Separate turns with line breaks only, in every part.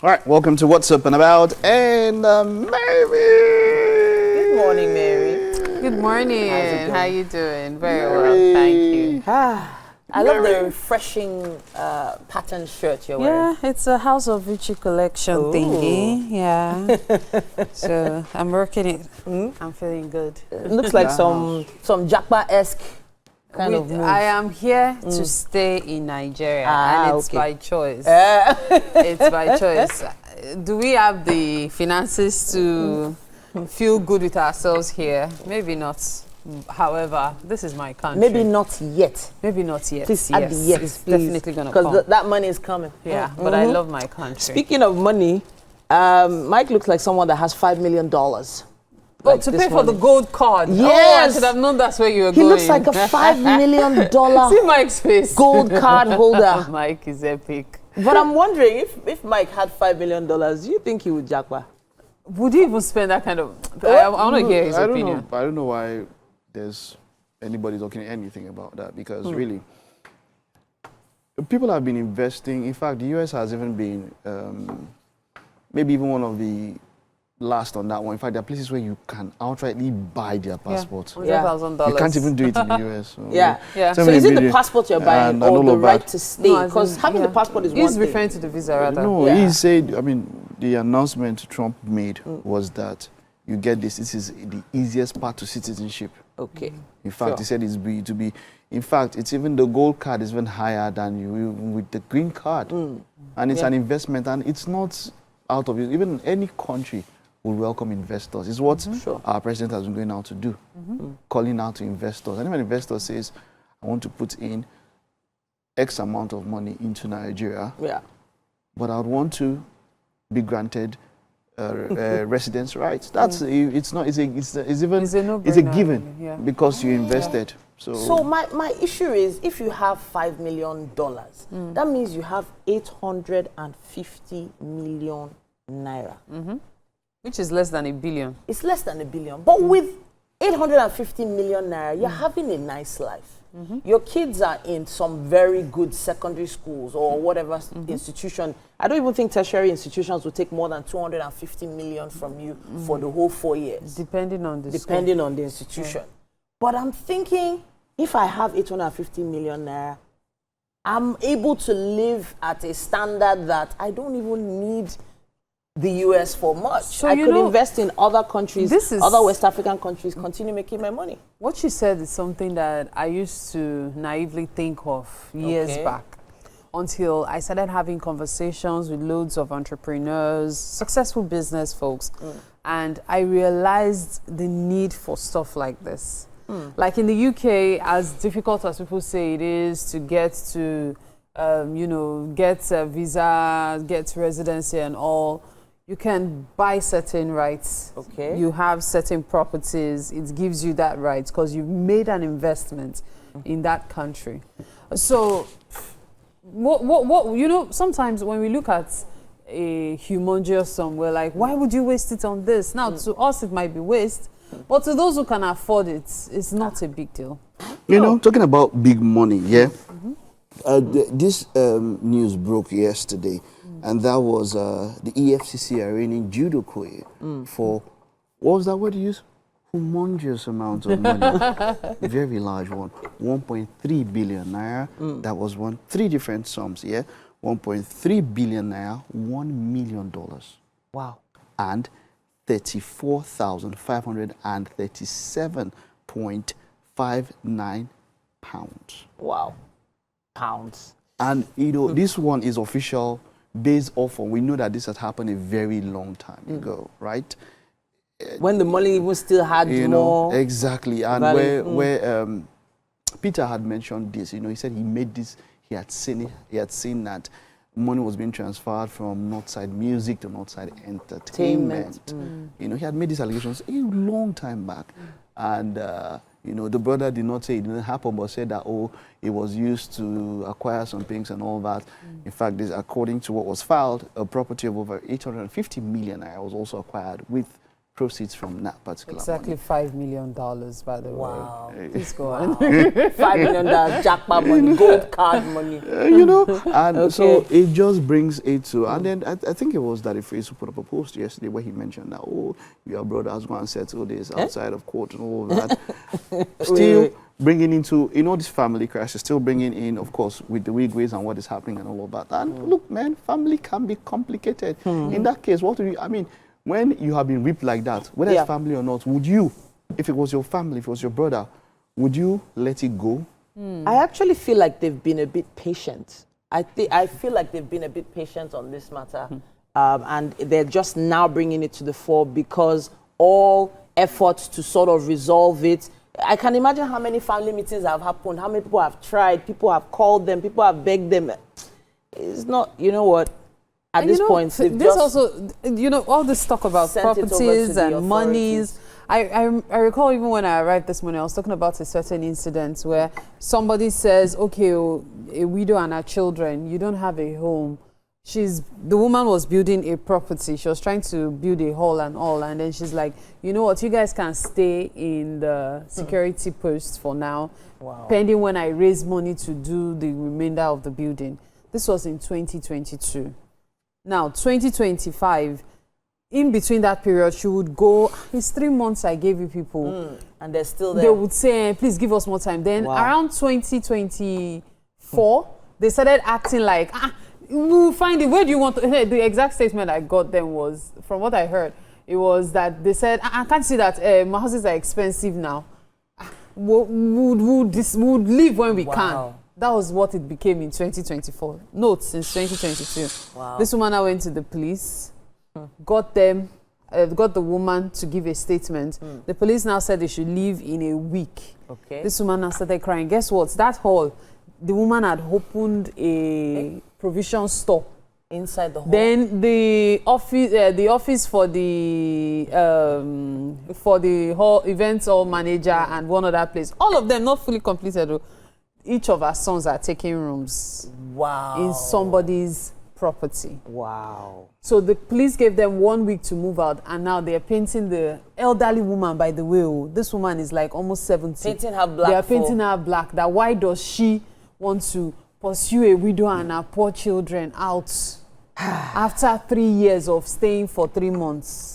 All right, welcome to What's Up and About, and Mary.
Good morning, Mary.
Good morning.
How's it going?
How you doing? Very well, thank you.
I love the refreshing pattern shirt you're wearing.
Yeah, it's a House of Richie collection thingy. Yeah. So I'm working it. I'm feeling good.
It looks like some Japa-esque kind of move.
I am here to stay in Nigeria, and it's by choice. It's by choice. Do we have the finances to feel good with ourselves here? Maybe not. However, this is my country.
Maybe not yet.
Maybe not yet.
Please add the yet,
it's
please.
definitely going to come.
Because that money is coming.
Yeah, but I love my country.
Speaking of money, Mike looks like someone that has $5 million.
Like to pay for the gold card.
Yes.
Oh, I should have known that's where you were going.
He looks like a $5 million
See Mike's face.
gold card holder.
Mike is epic.
But I'm wondering, if Mike had $5 million, do you think he would jackpot?
Would he even spend that kind of... I want to hear his opinion.
I don't know why there's anybody talking anything about that, because really, people have been investing. In fact, the US has even been maybe even one of the last on that one. In fact, there are places where you can outrightly buy their passports.
$100,000.
You can't even do it in the US. So
Yeah.
so
So is it the
million-
passport you're buying or the right to stay? Because having the passport is one
He's
thing.
referring to the visa, rather.
No, he said, I mean, the announcement Trump made was that you get this. This is the easiest part to citizenship.
Okay.
In fact, he said in fact, it's even the gold card is even higher than you with the green card. And it's an investment, and it's not out of it. Even any country would welcome investors. It's what our president has been going out to do, calling out to investors. And when an investor says, I want to put in X amount of money into Nigeria, but I would want to be granted residence rights. That's it's a given because you invested.
So my issue is, if you have $5 million, that means you have 850 million naira.
Which is less than $1 billion.
It's less than $1 billion. But with 850 million naira, you're having a nice life. Your kids are in some very good secondary schools or whatever institution. I don't even think tertiary institutions will take more than 250 million from you for the whole 4 years.
Depending on the
institution. But I'm thinking, if I have 850 million naira, I'm able to live at a standard that I don't even need the US for much. So I could invest in other countries, other West African countries, continue making my money.
What you said is something that I used to naively think of years back, until I started having conversations with loads of entrepreneurs, successful business folks, and I realized the need for stuff like this. Like in the UK, as difficult as people say it is to get to, get a visa, get residency and all, you can buy certain rights. Okay. You have certain properties. It gives you that right because you've made an investment in that country. So, sometimes when we look at a humongous sum, we're like, why would you waste it on this? Now, to us, it might be waste, but to those who can afford it, it's not a big deal.
You know, talking about big money, this news broke yesterday. And that was the EFCC arraigning Judo Koye for, what was that word you used? Humongous amount of money. Very large one. 1.3 billion naira. That was three different sums, 1.3 billion naira, $1 million.
Wow.
And 34,537.59 pounds.
Wow. Pounds.
And, this one is official. Based off on, we know that this has happened a very long time ago, right?
When the money even still had more.
Exactly. And where Peter had mentioned this, he said he made this, he had seen that money was being transferred from Northside Music to Northside Entertainment. He had made these allegations a long time back. And the brother did not say it didn't happen, but said that, it was used to acquire some things and all that. In fact, according to what was filed, a property of over 850 million naira was also acquired with proceeds from that particular
Exactly
money.
$5 million, by the
Wow.
way. Please go on.
$5 million jackpot money, gold card money.
You know, and so
Okay.
it just brings it to, and then I think it was Daddy Face who put up a post yesterday where he mentioned that, oh, your brothers go and settle this outside of court and all that. Still bringing into, this family crisis, still bringing in, of course, with the wigways and what is happening and all of that. And look, man, family can be complicated. In that case, what do you, I mean, when you have been whipped like that, whether it's family or not, would you, if it was your family, if it was your brother, would you let it go?
I actually feel like they've been a bit patient. I feel like they've been a bit patient on this matter. And they're just now bringing it to the fore because all efforts to sort of resolve it. I can imagine how many family meetings have happened, how many people have tried, people have called them, people have begged them. It's not, you know what? At this point, they've
this
just
also, all this talk about
sent it over to
properties
the
and monies.
authorities.
I recall even when I arrived this morning, I was talking about a certain incident where somebody says, okay, a widow and her children, you don't have a home. The woman was building a property. She was trying to build a hall and all. And then she's like, you know what, you guys can stay in the security post for now, pending when I raise money to do the remainder of the building. This was in 2022. Now, 2025, in between that period, she would go, it's 3 months I gave you people.
And they're still there.
They would say, please give us more time. Then around 2024, they started acting like, we'll find it. Where do you want to? The exact statement I got then was, from what I heard, it was that they said, I can't see that my houses are expensive now. We'll leave when we can. That was what it became in 2024. Note, since 2022.
Wow.
This woman now went to the police, got the woman to give a statement. The police now said they should leave in a week.
Okay.
This woman now started crying. Guess what? That hall, the woman had opened a provision store.
Inside the hall.
Then the office for the hall events hall manager and one other place. All of them not fully completed though. Each of our sons are taking rooms in somebody's property.
Wow.
So the police gave them 1 week to move out, and now they're painting the elderly woman, by the way. This woman is like almost 70.
Painting her black.
They are painting her black. That why does she want to pursue a widow and her poor children out after 3 years of staying for 3 months?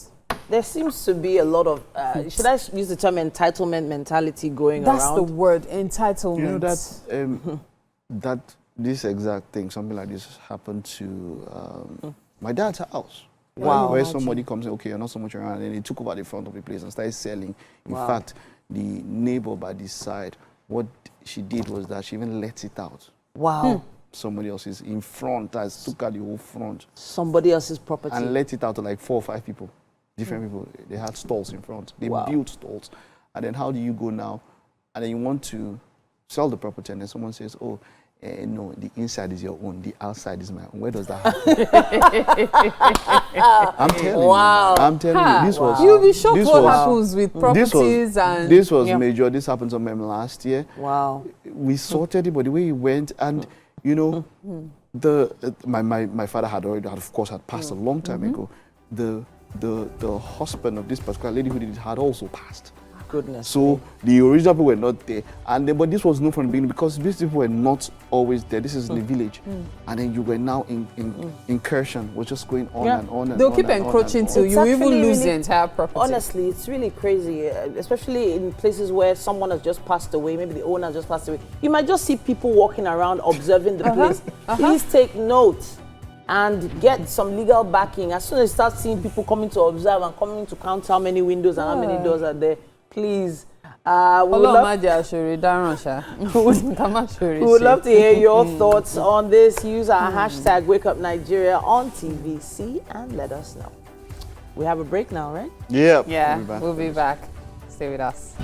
There seems to be a lot of, should I use the term entitlement mentality going around?
That's the word, entitlement.
You know that this exact thing, something like this happened to my dad's house.
Wow.
Where somebody comes in, okay, you're not so much around, and then they took over the front of the place and started selling. In fact, the neighbor by this side, what she did was that she even let it out.
Wow.
Somebody else's in front, took out the whole front.
Somebody else's property.
And let it out to like 4 or 5 people. Different people. They had stalls in front. They built stalls. And then how do you go now? And then you want to sell the property, and then someone says, oh, no, the inside is your own, the outside is my own. Where does that happen? I'm telling you. I'm telling you. This was.
You'll be shocked what happens with properties
This was major. This happened to me last year.
Wow.
We sorted it, but the way it went, and my father had passed a long time ago. The husband of this particular lady who did it had also passed.
Goodness.
So the original people were not there, but this was known from the beginning because these people were not always there. This is in the village, and then you were now in incursion was just going on and on and
They'll
on.
They'll keep encroaching till you even lose the entire property.
Honestly, it's really crazy, especially in places where someone has just passed away. Maybe the owner has just passed away. You might just see people walking around observing the place. Please take note and get some legal backing. As soon as you start seeing people coming to observe and coming to count how many windows and how many doors are there, please. We would love to hear your thoughts on this. Use our hashtag WakeUpNigeria on TVC and let us know. We have a break now, right?
Yeah.
Yeah, we'll be back. Stay with us.